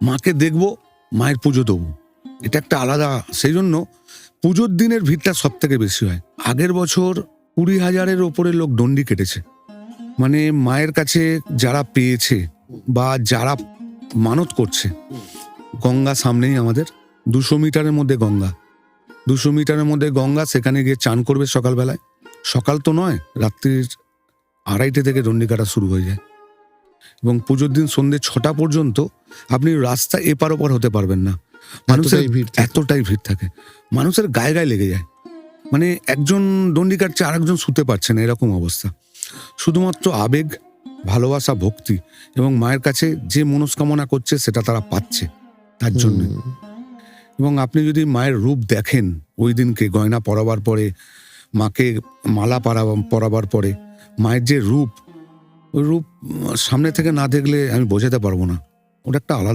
মাকে দেখবো, মায়ের পুজো দেবো, এটা একটা আলাদা। সেই জন্য পুজোর দিনের ভিড়টা সব থেকে বেশি হয়। আগের বছর 20,000-এর ওপরে লোক ডন্ডি কেটেছে। মানে মায়ের কাছে যারা পেয়েছে বা যারা মানত করছে, গঙ্গা সামনেই আমাদের, 200 মিটারের মধ্যে গঙ্গা, 200 মিটারের মধ্যে গঙ্গা, সেখানে গিয়ে চান করবে সকালবেলায়। সকাল তো নয়, রাত্রির 2:30 থেকে ডন্ডি কাটা শুরু হয়ে যায় এবং পুজোর দিন সন্ধ্যে 6টা পর্যন্ত আপনি রাস্তা এপার ওপার হতে পারবেন না। মানুষের এতটাই ভিড় থাকে, মানুষের গায়ে গায়ে লেগে যায়। মানে একজন ডন্ডি কাটছে, আর একজন শুতে পারছে না, এরকম অবস্থা। শুধুমাত্র আবেগ, ভালোবাসা, ভক্তি এবং মায়ের কাছে যে মনস্কামনা করছে সেটা তারা পাচ্ছে তার জন্য। এবং আপনি যদি মায়ের রূপ দেখেন ওই দিনকে, গয়না পরাবার পরে, মাকে মালা পরাবার পরে, মায়ের যে রূপ, ওই রূপ সামনে থেকে না দেখলে আমি বোঝাতে পারবো না। ওটা একটা আলাদা।